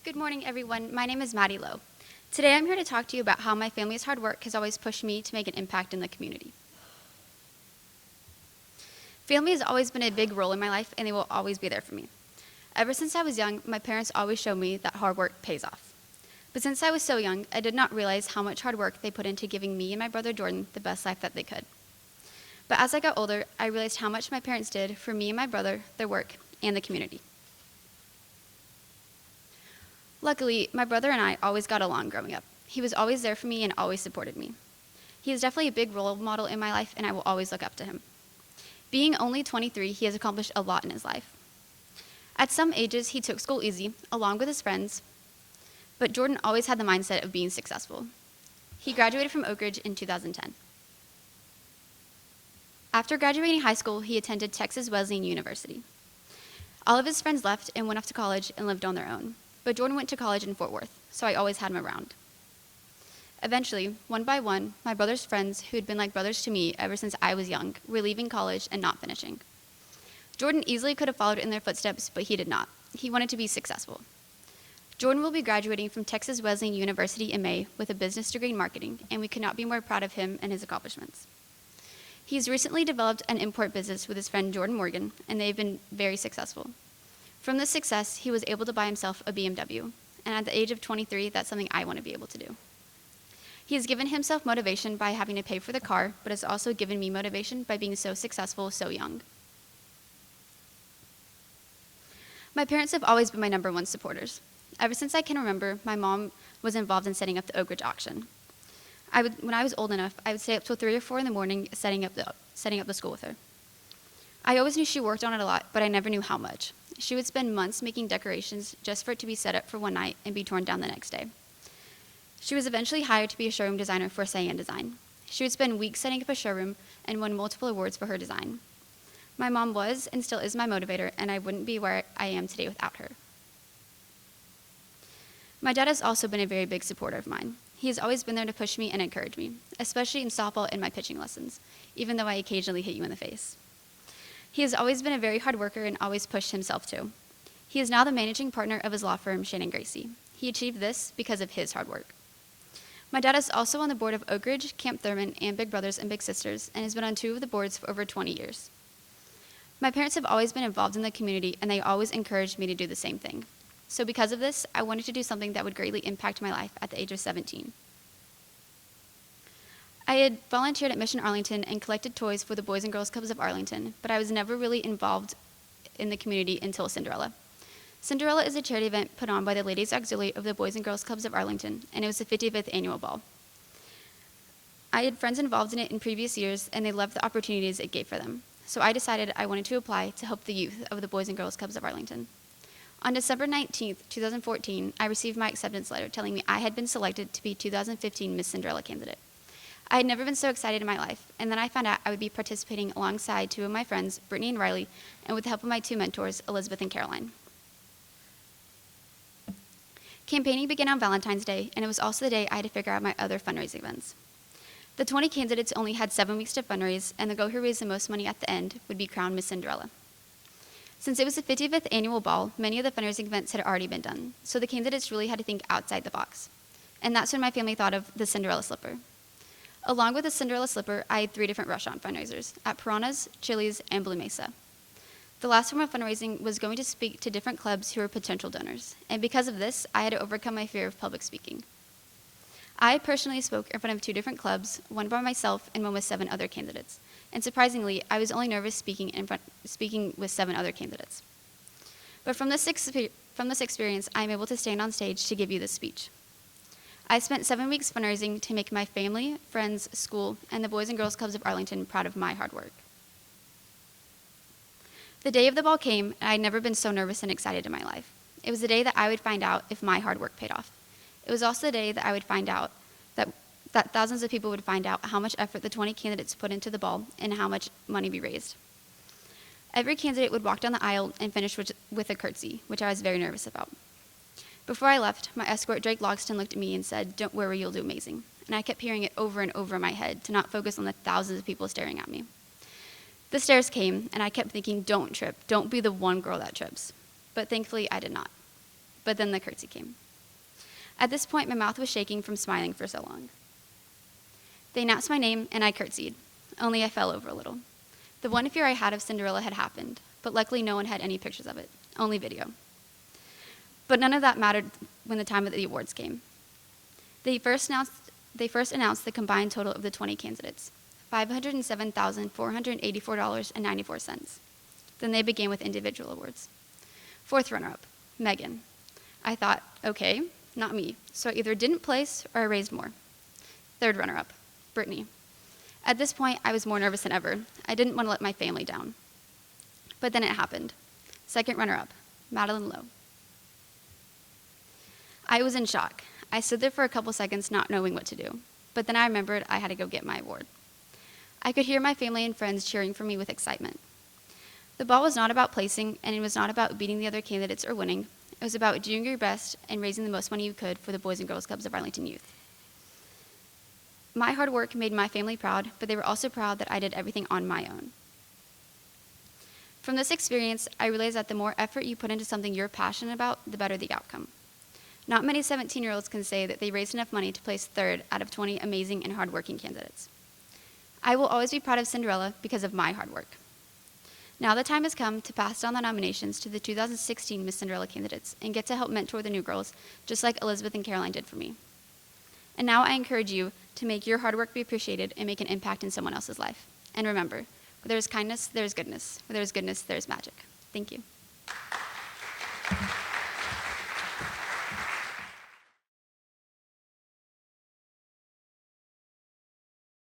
Good morning, everyone. My name is Maddie Lowe. Today I'm here to talk to you about how my family's hard work has always pushed me to make an impact in the community. Family has always been a big role in my life, and they will always be there for me. Ever since I was young, my parents always showed me that hard work pays off. But since I was so young, I did not realize how much hard work they put into giving me and my brother Jordan the best life that they could. But as I got older, I realized how much my parents did for me and my brother, their work, and the community. Luckily, my brother and I always got along growing up. He was always there for me and always supported me. He is definitely a big role model in my life, and I will always look up to him. Being only 23, he has accomplished a lot in his life. At some ages, he took school easy, along with his friends, but Jordan always had the mindset of being successful. He graduated from Oakridge in 2010. After graduating high school, he attended Texas Wesleyan University. All of his friends left and went off to college and lived on their own. But Jordan went to college in Fort Worth, so I always had him around. Eventually, one by one, my brother's friends, who had been like brothers to me ever since I was young, were leaving college and not finishing. Jordan easily could have followed in their footsteps, but he did not. He wanted to be successful. Jordan will be graduating from Texas Wesleyan University in May with a business degree in marketing, and we could not be more proud of him and his accomplishments. He's recently developed an import business with his friend Jordan Morgan, and they've been very successful. From this success, he was able to buy himself a BMW, and at the age of 23, that's something I want to be able to do. He has given himself motivation by having to pay for the car, but has also given me motivation by being so successful so young. My parents have always been my number one supporters. Ever since I can remember, my mom was involved in setting up the Oakridge auction. When I was old enough, I would stay up till 3 or 4 in the morning setting up the school with her. I always knew she worked on it a lot, but I never knew how much. She would spend months making decorations just for it to be set up for one night and be torn down the next day. She was eventually hired to be a showroom designer for Cyan Design. She would spend weeks setting up a showroom and won multiple awards for her design. My mom was and still is my motivator, and I wouldn't be where I am today without her. My dad has also been a very big supporter of mine. He has always been there to push me and encourage me, especially in softball and my pitching lessons, even though I occasionally hit you in the face. He has always been a very hard worker and always pushed himself too. He is now the managing partner of his law firm, Shannon Gracie. He achieved this because of his hard work. My dad is also on the board of Oakridge, Camp Thurman, and Big Brothers and Big Sisters, and has been on 2 of the boards for over 20 years. My parents have always been involved in the community, and they always encouraged me to do the same thing. So because of this, I wanted to do something that would greatly impact my life at the age of 17. I had volunteered at Mission Arlington and collected toys for the Boys and Girls Clubs of Arlington, but I was never really involved in the community until Cinderella. Cinderella is a charity event put on by the Ladies Auxiliary of the Boys and Girls Clubs of Arlington, and it was the 55th annual ball. I had friends involved in it in previous years, and they loved the opportunities it gave for them. So I decided I wanted to apply to help the youth of the Boys and Girls Clubs of Arlington. On December 19th, 2014, I received my acceptance letter telling me I had been selected to be 2015 Miss Cinderella candidate. I had never been so excited in my life, and then I found out I would be participating alongside 2 of my friends, Brittany and Riley, and with the help of my 2 mentors, Elizabeth and Caroline. Campaigning began on Valentine's Day, and it was also the day I had to figure out my other fundraising events. The 20 candidates only had 7 weeks to fundraise, and the girl who raised the most money at the end would be crowned Miss Cinderella. Since it was the 55th annual ball, many of the fundraising events had already been done, so the candidates really had to think outside the box. And that's when my family thought of the Cinderella slipper. Along with the Cinderella slipper, I had 3 different restaurant fundraisers at Piranha's, Chili's, and Blue Mesa. The last form of fundraising was going to speak to different clubs who were potential donors, and because of this, I had to overcome my fear of public speaking. I personally spoke in front of 2 different clubs, one by myself and one with 7 other candidates, and surprisingly, I was only nervous speaking with 7 other candidates. But from this experience, I am able to stand on stage to give you this speech. I spent 7 weeks fundraising to make my family, friends, school, and the Boys and Girls Clubs of Arlington proud of my hard work. The day of the ball came, and I had never been so nervous and excited in my life. It was the day that I would find out if my hard work paid off. It was also the day that I would find out that thousands of people would find out how much effort the 20 candidates put into the ball and how much money we raised. Every candidate would walk down the aisle and finish with a curtsy, which I was very nervous about. Before I left, my escort, Drake Logston, looked at me and said, "Don't worry, you'll do amazing." And I kept hearing it over and over in my head to not focus on the thousands of people staring at me. The stairs came, and I kept thinking, don't trip. Don't be the one girl that trips. But thankfully, I did not. but then the curtsy came. At this point, my mouth was shaking from smiling for so long. They announced my name, and I curtsied, only I fell over a little. The one fear I had of Cinderella had happened, but luckily no one had any pictures of it, only video. But none of that mattered when the time of the awards came. They first announced the combined total of the 20 candidates, $507,484.94. Then they began with individual awards. Fourth runner-up, Megan. I thought, okay, not me, so I either didn't place or I raised more. Third runner-up, Brittany. At this point, I was more nervous than ever. I didn't want to let my family down. But then it happened. Second runner-up, Maddie Lowe. I was in shock. I stood there for a couple seconds not knowing what to do, but then I remembered I had to go get my award. I could hear my family and friends cheering for me with excitement. The ball was not about placing, and it was not about beating the other candidates or winning. It was about doing your best and raising the most money you could for the Boys and Girls Clubs of Arlington Youth. My hard work made my family proud, but they were also proud that I did everything on my own. From this experience, I realized that the more effort you put into something you're passionate about, the better the outcome. Not many 17-year-olds can say that they raised enough money to place third out of 20 amazing and hardworking candidates. I will always be proud of Cinderella because of my hard work. Now the time has come to pass down the nominations to the 2016 Miss Cinderella candidates and get to help mentor the new girls, just like Elizabeth and Caroline did for me. And now I encourage you to make your hard work be appreciated and make an impact in someone else's life. And remember, where there is kindness, there is goodness. Where there is goodness, there is magic. Thank you.